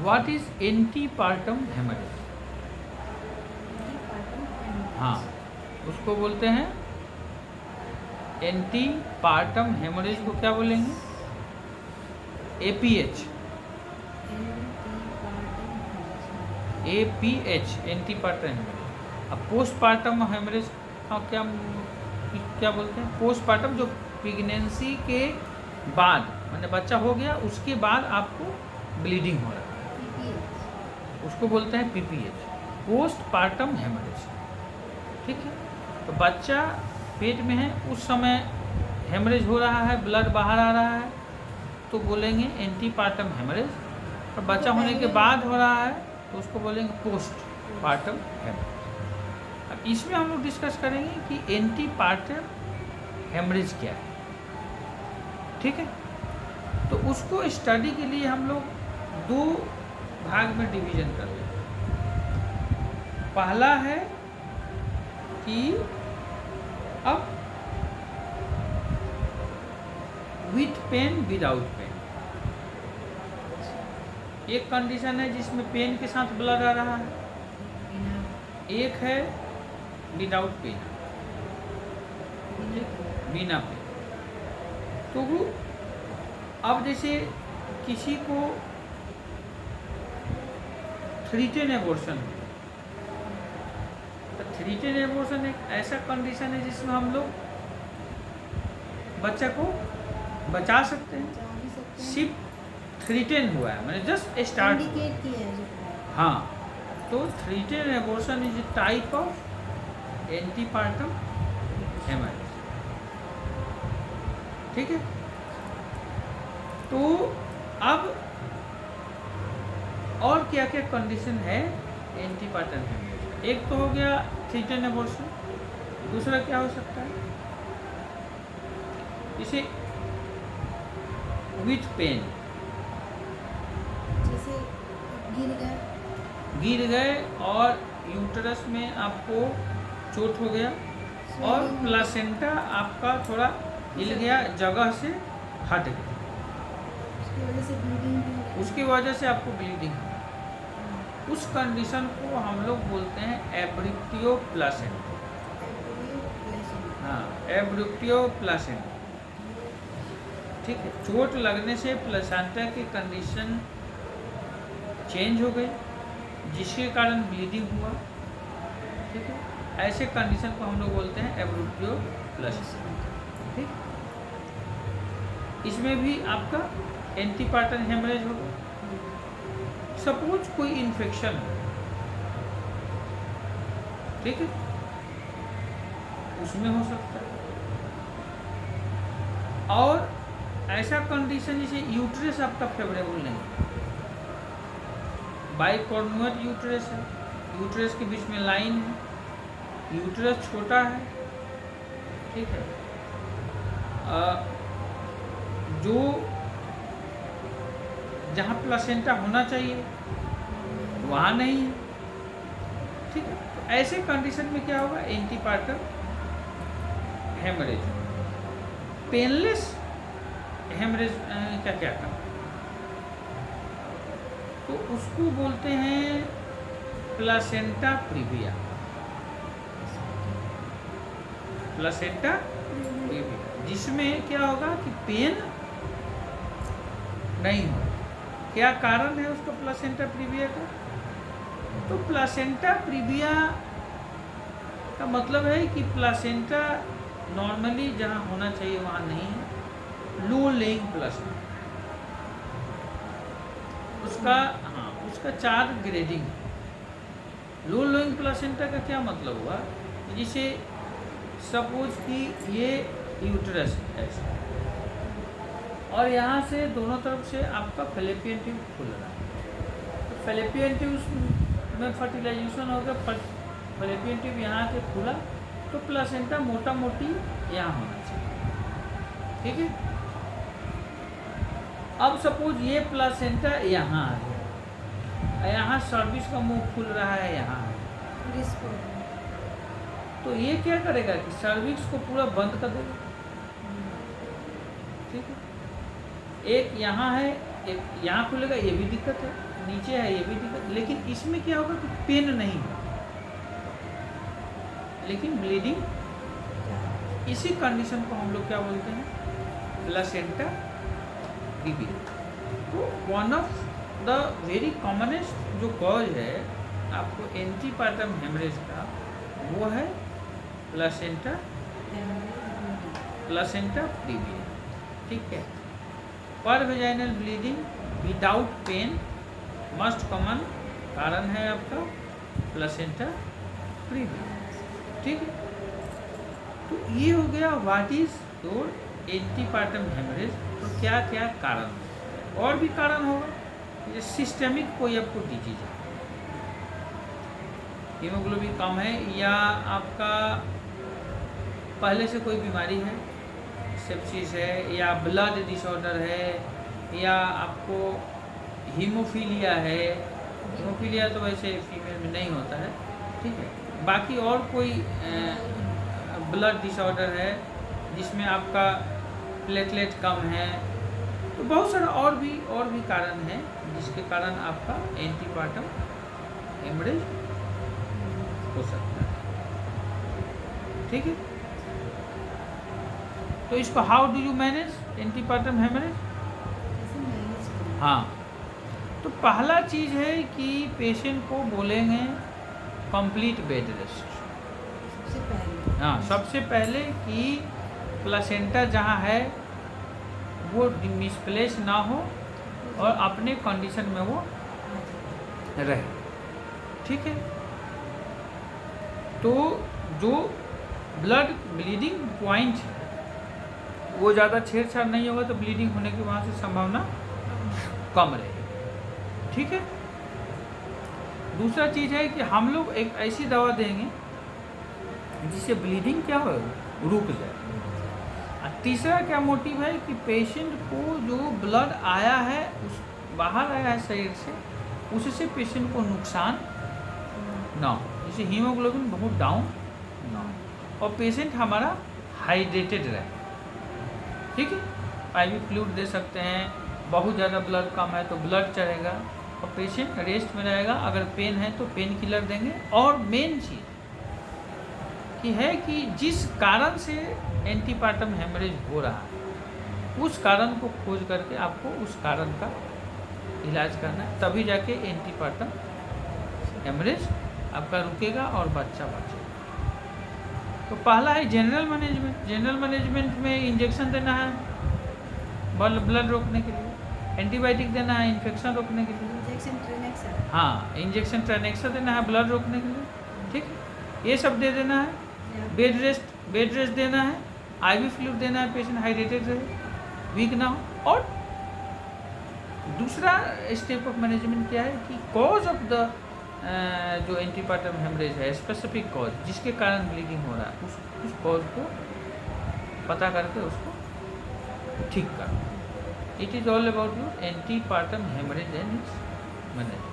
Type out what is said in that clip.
What is antepartum haemorrhage? हाँ, उसको बोलते हैं एंटीपार्टम हेमरेज को क्या बोलेंगे? APH। APH antepartum haemorrhage. अब पोस्टपार्टम हेमरेज का क्या बोलते हैं? पोस्टपार्टम, जो प्रेगनेंसी के बाद, मैंने बच्चा हो गया उसके बाद आपको ब्लीडिंग हो रहा है, उसको बोलते हैं PPH, पोस्टपार्टम हेमरेज। ठीक है, तो बच्चा पेट में है उस समय हेमरेज हो रहा है, ब्लड बाहर आ रहा है, तो बोलेंगे एंटीपार्टम हेमरेज। और बच्चा होने के बाद हो रहा है तो उसको बोलेंगे पोस्टपार्टम हेमरेज। अब इसमें हम लोग डिस्कस करेंगे कि एंटीपार्टम हेमरेज क्या है। ठीक है, तो उसको स्टडी के लिए हम लोग दो भाग में डिवीजन कर लेंगे। पहला है कि अब विथ पेन विदाउट पेन, एक कंडीशन है जिसमें पेन के साथ ब्लड आ रहा है, एक है विदाउट पेन, बिना पेन। तो वो अब जैसे किसी को थ्रीटेन एबॉर्शन, तो थ्रीटेन एबॉर्शन एक ऐसा कंडीशन है जिसमें हम लोग बच्चा को बचा सकते हैं। सिर्फ थ्रीटेन हुआ है, मैंने जस्ट स्टार्ट किया है। हाँ, तो threaten abortion is a type of antepartum haemorrhage. ठीक है, तो अब और क्या क्या कंडीशन है एंटीपार्टम हेमरेज? एक तो हो गया थ्रीटेन एबॉर्शन, दूसरा क्या हो सकता है, इसे विथ पेन, जैसे गिर गए और यूटरस में आपको चोट हो गया और प्लासेंटा आपका थोड़ा हिल गया, जगह से हट गया, उसकी वजह से आपको ब्लीडिंग है। उस कंडीशन को हम लोग बोलते हैं एब्रिप्टियो प्लासेंटा। हाँ, एब्रिप्टियो प्लासेंटा। ठीक है, चोट लगने से प्लासेंटा की कंडीशन चेंज हो गई, जिसके कारण ब्लीडिंग हुआ। ठीक है, ऐसे कंडीशन को हम लोग बोलते हैं एब्रिप्टियो प्लासेंटा। ठीक, इसमें भी आपका एंटीपार्टम हेमरेज होगा। सपोज कोई इन्फेक्शन हो, ठीक है, उसमें हो सकता है। और ऐसा कंडीशन जैसे यूट्रस आपका फेवरेबल नहीं है, बाइकॉर्नुएट यूट्रस है, यूट्रस के बीच में लाइन है, यूट्रस छोटा है। ठीक है, जो जहाँ प्लासेंटा होना चाहिए वहाँ नहीं है। ठीक है, तो ऐसे कंडीशन में क्या होगा, एंटीपार्टम हेमरेज। पेनलेस हेमरेज का क्या काम, तो उसको बोलते हैं प्लासेंटा प्रीविया। प्लासेंटा प्रीविया, जिसमें क्या होगा कि पेन नहीं हो। क्या कारण है उसका प्लासेंटा प्रीविया का, तो प्लासेंटा प्रीविया का मतलब है कि प्लासेंटा नॉर्मली जहाँ होना चाहिए वहाँ नहीं है, लो लेइंग प्लासेंटा। उसका हाँ, उसका 4 ग्रेडिंग है। लो लेइंग प्लासेंटा का क्या मतलब हुआ, जिसे सपोज कि ये यूट्रस है ऐसा, और यहाँ से दोनों तरफ से आपका फैलोपियन ट्यूब खुल रहा है, तो फैलोपियन ट्यूब में फर्टिलाइजेशन हो गया, फैलोपियन ट्यूब यहाँ से खुला, तो प्लासेंटा मोटा मोटी यहाँ होना चाहिए। ठीक है, अब सपोज ये प्लासेंटा यहाँ आ गया, यहाँ सर्विस का मुंह खुल रहा है यहाँ, तो ये क्या करेगा कि सर्विक्स को पूरा बंद कर देगा। ठीक है, एक यहाँ है, एक यहाँ खुलेगा, ये भी दिक्कत है। नीचे है ये भी दिक्कत, लेकिन इसमें क्या होगा कि पेन नहीं होगा, लेकिन ब्लीडिंग, इसी कंडीशन को हम लोग क्या बोलते हैं, प्लेसेंटा प्रीविया। तो one of the very commonest जो कॉज है आपको एंटीपार्टम हेमरेज का, वो है प्लेसेंटा प्रीविया। ठीक है। पर vaginal bleeding without pain must common कारण है आपका प्लेसेंटा प्रीविया। ठीक है। तो ये हो गया what is your antepartum haemorrhage. तो क्या क्या कारण है, और भी कारण होगा, जैसे सिस्टेमिक कोई आपको डिजीज है, हीमोग्लोबिन कम है, या आपका पहले से कोई बीमारी है, सेप्सिस है, या ब्लड डिसऑर्डर है, या आपको हीमोफीलिया है। हीमोफीलिया तो वैसे फीमेल में नहीं होता है, ठीक है। बाकी और कोई ब्लड डिसऑर्डर है जिसमें आपका प्लेटलेट कम है, तो बहुत सारा और भी कारण है जिसके कारण आपका एंटीपार्टम हेमरेज हो सकता है। ठीक है। तो इसको how do you manage antepartum haemorrhage? हाँ, तो पहला चीज़ है कि पेशेंट को बोलेंगे कंप्लीट बेड रेस्ट। हाँ, सबसे पहले कि प्लेसेंटा जहाँ है वो मिसप्लेस ना हो और अपने कंडीशन में वो रहे। ठीक है। तो जो ब्लड ब्लीडिंग पॉइंट है वो ज़्यादा छेड़छाड़ नहीं होगा, तो ब्लीडिंग होने की वहाँ से संभावना कम रहेगी। ठीक है। दूसरा चीज़ है कि हम लोग एक ऐसी दवा देंगे जिससे ब्लीडिंग क्या हो, रुक जाए। और तीसरा क्या मोटिव है कि पेशेंट को जो ब्लड आया है, उस बाहर आया है शरीर से, उससे पेशेंट को नुकसान ना हो, जैसे हीमोग्लोबिन बहुत डाउन ना हो, और पेशेंट हमारा हाइड्रेटेड रहे। ठीक है। IV फ्लूइड दे सकते हैं, बहुत ज़्यादा ब्लड कम है तो ब्लड चढ़ेगा, और पेशेंट रेस्ट में रहेगा। अगर पेन है तो पेन किलर देंगे। और मेन चीज़ कि है कि जिस कारण से एंटीपार्टम हेमरेज हो रहा है, उस कारण को खोज करके आपको उस कारण का इलाज करना है, तभी जाके एंटीपार्टम हेमरेज आपका रुकेगा और बच्चा बचेगा। तो पहला है जनरल मैनेजमेंट। जनरल मैनेजमेंट में इंजेक्शन देना है ब्लड रोकने के लिए, एंटीबायोटिक देना है इन्फेक्शन रोकने के लिए, हाँ इंजेक्शन ट्रेनेक्सा देना है ब्लड रोकने के लिए। ठीक है, ये सब दे देना है। बेड रेस्ट देना है, IV फ्लूइड देना है, पेशेंट हाइड्रेटेड रहे, वीक ना हो। और दूसरा स्टेप ऑफ मैनेजमेंट क्या है कि कॉज ऑफ द जो एंटीपार्टम हेमरेज है, स्पेसिफिक कॉज जिसके कारण ब्लीडिंग हो रहा है, उस कॉज को पता करके उसको ठीक करना। It is all about your antepartum haemorrhage and its management.